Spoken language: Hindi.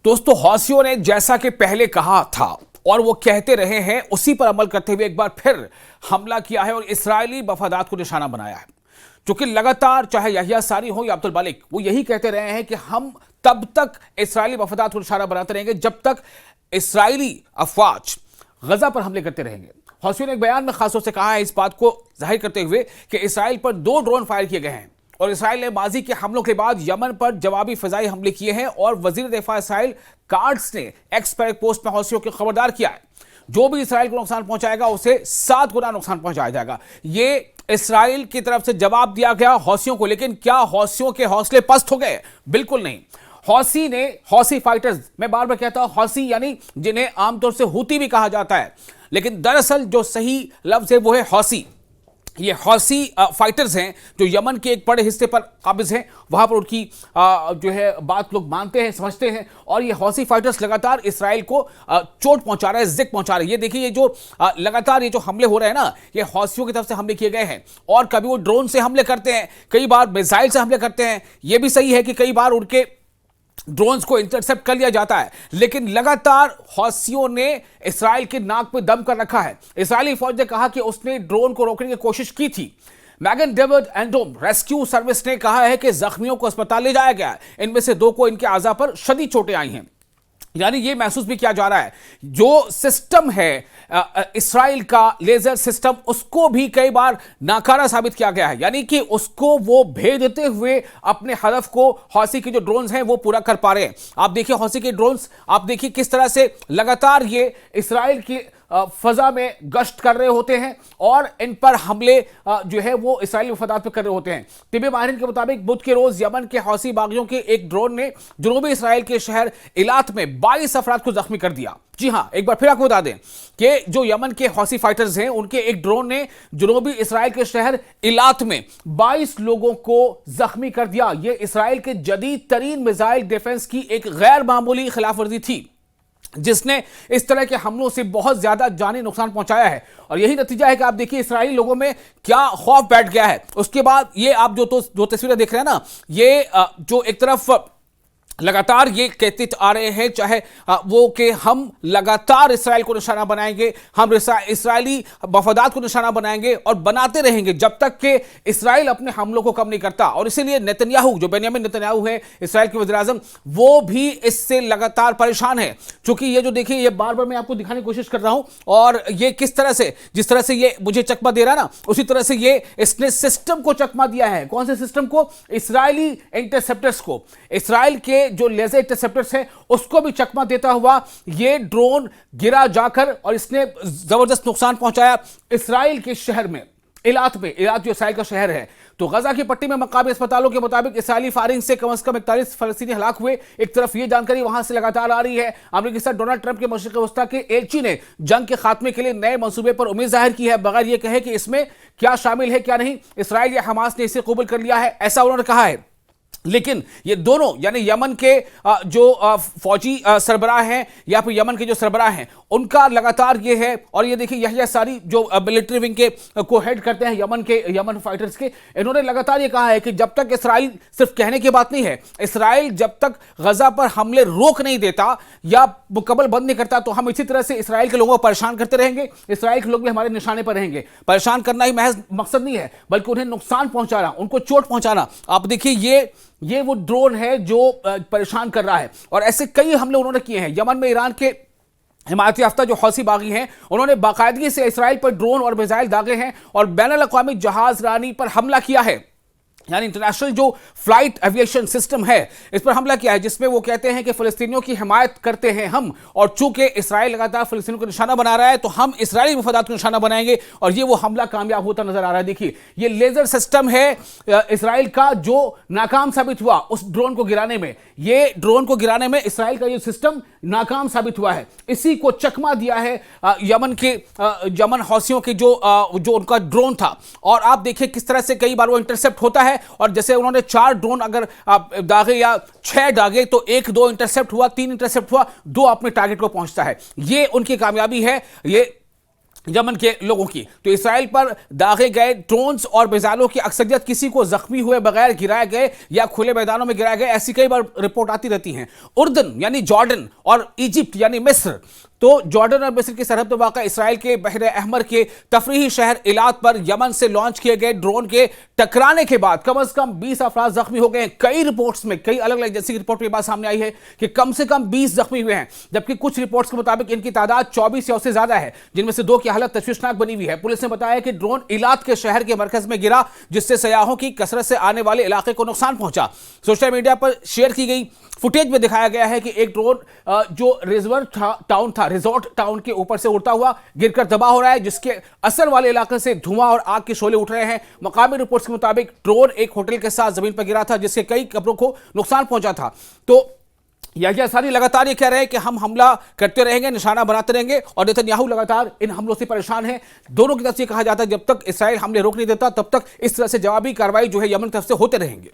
दोस्तों, हौसियों ने जैसा कि पहले कहा था और वो कहते रहे हैं, उसी पर अमल करते हुए एक बार फिर हमला किया है और इस्राएली मफादात को निशाना बनाया है। जो कि लगातार चाहे यहिया सारी हो या अब्दुल मालिक, वो यही कहते रहे हैं कि हम तब तक इस्राएली मफादात को निशाना बनाते रहेंगे जब तक इस्राएली अफवाज गजा पर हमले करते रहेंगे। हौसियों ने एक बयान में खासतौर से कहा है, इस बात को जाहिर करते हुए कि इसराइल पर 2 ड्रोन फायर किए गए हैं और इसराइल ने माजी के हमलों के बाद यमन पर जवाबी फिजाई हमले किए हैं। और वजीर दिफा इसराइल कार्ड्स ने एक्स पर एक पोस्ट में हौसियों को खबरदार किया है, जो भी इसराइल को नुकसान पहुंचाएगा उसे 7 गुना नुकसान पहुंचाया जाएगा। ये इसराइल की तरफ से जवाब दिया गया हौसियों को। लेकिन क्या हौसियों के हौसले पस्त हो गए? बिल्कुल नहीं। हौसी फाइटर्स, मैं बार बार कहता हूं हौसी यानी जिन्हें आमतौर से हुती भी कहा जाता है, लेकिन दरअसल जो सही लफ्ज है वो है हौसी। ये हौसी फाइटर्स हैं जो यमन के एक बड़े हिस्से पर काबिज हैं, वहां पर उनकी जो है बात लोग मानते हैं, समझते हैं। और ये हौसी फाइटर्स लगातार इसराइल को चोट पहुंचा रहे हैं, जिक पहुंचा रहे हैं। ये देखिए, ये जो लगातार ये जो हमले हो रहे हैं ना, ये हौसियों की तरफ से हमले किए गए हैं। और कभी वो ड्रोन से हमले करते हैं, कई बार मिसाइल से हमले करते हैं। ये भी सही है कि कई बार उनके ड्रोन्स को इंटरसेप्ट कर लिया जाता है, लेकिन लगातार हौसियों ने इसराइल के नाक पे दम कर रखा है। इस्राएली फौज ने कहा कि उसने ड्रोन को रोकने की कोशिश की थी। मैगन डेविड एंडोम रेस्क्यू सर्विस ने कहा है कि जख्मियों को अस्पताल ले जाया गया है। इनमें से 2 को इनके आज़ा पर शदीद चोटें आई हैं। यानी ये महसूस भी किया जा रहा है, जो सिस्टम है इसराइल का लेजर सिस्टम, उसको भी कई बार नाकारा साबित किया गया है। यानी कि उसको वो भेजते हुए अपने हदफ को हौसी के जो ड्रोन्स हैं वो पूरा कर पा रहे हैं। आप देखिए हौसी के ड्रोन्स, आप देखिए किस तरह से लगातार ये इसराइल की फजा में गश्त कर रहे होते हैं और इन पर हमले जो है वो इसराइली मफादात पर कर रहे होते हैं। तिबी माहिरीन के मुताबिक बुध के रोज यमन के हौसी बागियों के एक ड्रोन ने जनूबी इसराइल के शहर इलात में 22 अफराद को जख्मी कर दिया। जी हां, एक बार फिर आपको बता दें कि जो यमन के हौसी फाइटर्स हैं, उनके एक ड्रोन ने जनूबी इसराइल के शहर इलात में 22 लोगों को जख्मी कर दिया। यह इसराइल के जदीद तरीन मिसाइल डिफेंस की एक गैर मामूली खिलाफवर्जी थी, जिसने इस तरह के हमलों से बहुत ज्यादा जानी नुकसान पहुंचाया है। और यही नतीजा है कि आप देखिए इसराइली लोगों में क्या खौफ बैठ गया है। उसके बाद ये आप जो तस्वीरें देख रहे हैं ना, ये जो एक तरफ लगातार ये कहते आ रहे हैं, चाहे वो कि हम लगातार इसराइल को निशाना बनाएंगे, हम इसराइली मफादात को निशाना बनाएंगे और बनाते रहेंगे जब तक कि इसराइल अपने हमलों को कम नहीं करता। और इसीलिए नेतन्याहू, जो बेंयामिन नेतन्याहू है इसराइल के वज़ीर-ए-आज़म, वो भी इससे लगातार परेशान है। क्योंकि ये जो देखिए, ये बार बार मैं आपको दिखाने की कोशिश कर रहा हूं और ये किस तरह से, जिस तरह से ये मुझे चकमा दे रहा ना, उसी तरह से ये इसने सिस्टम को चकमा दिया है। कौन से सिस्टम को? इसराइली इंटरसेप्टर्स को। इसराइल के जो लेजर इंटरसेप्टर्स है उसको भी चकमा देता हुआ ये ड्रोन गिरा जाकर, और इसने जबरदस्त नुकसान पहुंचाया इसराइल के शहर में, इलात में। इलात जो इसराइल का शहर है, तो गजा की पट्टी में मकामी अस्पतालों के मुताबिक इसराइली फायरिंग से कम 41 फलस्तीनी हलाक हुए। एक तरफ ये जानकारी वहां से लगातार आ रही है। अमेरिकी सदर डोनाल्ड ट्रंप के मशरिक़ वस्ता के एलची ने जंग के खात्मे के लिए नए मंसूबे पर उम्मीद जाहिर की है, बगैर ये कहे कि इसमें क्या शामिल है क्या नहीं। इसराइल या हमास ने इसे कबूल कर लिया है, ऐसा उन्होंने कहा है। लेकिन ये दोनों, यानी यमन के जो फौजी सरबराह हैं या फिर यमन के जो सरबराह हैं, उनका लगातार ये है। और ये देखिए यहिया सारी जो मिलिट्री विंग के को हेड करते हैं यमन फाइटर्स के, इन्होंने लगातार ये कहा है कि जब तक इसराइल, सिर्फ कहने की बात नहीं है, इसराइल जब तक गजा पर हमले रोक नहीं देता या मुकम्मल बंद नहीं करता, तो हम इसी तरह से इसराइल के लोगों को परेशान करते रहेंगे। इसराइल के लोग भी हमारे निशाने पर रहेंगे। परेशान करना ही महज मकसद नहीं है, बल्कि उन्हें नुकसान पहुंचाना, उनको चोट पहुंचाना। आप देखिए ये वो ड्रोन है जो परेशान कर रहा है। और ऐसे कई हमले उन्होंने किए हैं। यमन में ईरान के हिमायत याफ्ता जो हौसी बागी हैं, उन्होंने बाकायदगी से इसराइल पर ड्रोन और मिसाइल दागे हैं और बैनुल अक़वामी जहाज रानी पर हमला किया है। यानी इंटरनेशनल जो फ्लाइट एविएशन सिस्टम है, इस पर हमला किया है, जिसमें वो कहते हैं कि फिलिस्तीनियों की हिमायत करते हैं हम, और चूंकि इसराइल लगातार फिलिस्तीनियों को निशाना बना रहा है, तो हम इसराइली मफादात को निशाना बनाएंगे। और ये वो हमला कामयाब होता नजर आ रहा है। देखिए ये लेजर सिस्टम है इसराइल का, जो नाकाम साबित हुआ उस ड्रोन को गिराने में। ये ड्रोन को गिराने में इसराइल का ये सिस्टम नाकाम साबित हुआ है। इसी को चकमा दिया है यमन हौसियों के जो उनका ड्रोन था। और आप देखिए किस तरह से कई बार वो इंटरसेप्ट होता है। और जैसे उन्होंने 4 ड्रोन अगर दागे या 6 दागे, तो 1-2 इंटरसेप्ट हुआ, 3 इंटरसेप्ट हुआ, 2 अपने टारगेट को पहुंचता है। ये उनकी कामयाबी है। ये यमन के लोगों की। तो इसराइल पर दागे गए ड्रोन्स और मिसाइलों की अक्सरियत किसी को जख्मी हुए बगैर गिराए गए या खुले मैदानों में गिराए गए, ऐसी कई बार रिपोर्ट आती रहती हैं। उर्दन यानी जॉर्डन और इजिप्ट यानी मिस्र, तो जॉर्डन और मिस्र की सरहद पर वाक़ा इसराइल के बहरे अहमर के तफरीही शहर इलात पर यमन से लॉन्च किए गए ड्रोन के टकराने के बाद कम से कम 20 अफराद जख्मी हो गए हैं। कई रिपोर्ट्स में, कई अलग अलग एजेंसी की रिपोर्ट में बात सामने आई है कि कम से कम 20 जख्मी हुए हैं, जबकि कुछ रिपोर्ट्स के मुताबिक इनकी तादाद 24 या उससे ज्यादा है, जिनमें से 2 की हालत तशवीशनाक बनी हुई है। पुलिस ने बताया कि ड्रोन इलात के शहर के मरकज में गिरा, जिससे सयाहों की कसरत से आने वाले इलाके को नुकसान पहुंचा। सोशल मीडिया पर शेयर की गई फुटेज में दिखाया गया है कि एक ड्रोन जो रिजॉर्ट टाउन के ऊपर से उड़ता हुआ गिरकर तबाह हो रहा है, जिसके असर वाले इलाके से धुआं और आग के शोले उठ रहे हैं। मकामी रिपोर्ट्स के मुताबिक ड्रोन एक होटल के साथ जमीन पर गिरा था, जिससे कई कब्रों को नुकसान पहुंचा था। तो याहिया सारी लगातार ये कह रहे हैं कि हम हमला करते रहेंगे, निशाना बनाते रहेंगे, और नेतन्याहू लगातार इन हमलों से परेशान है। दोनों की तरफ से कहा जाता है जब तक इसराइल हमले रोक नहीं देता तब तक इस तरह से जवाबी कार्रवाई जो है यमन की तरफ से होते रहेंगे।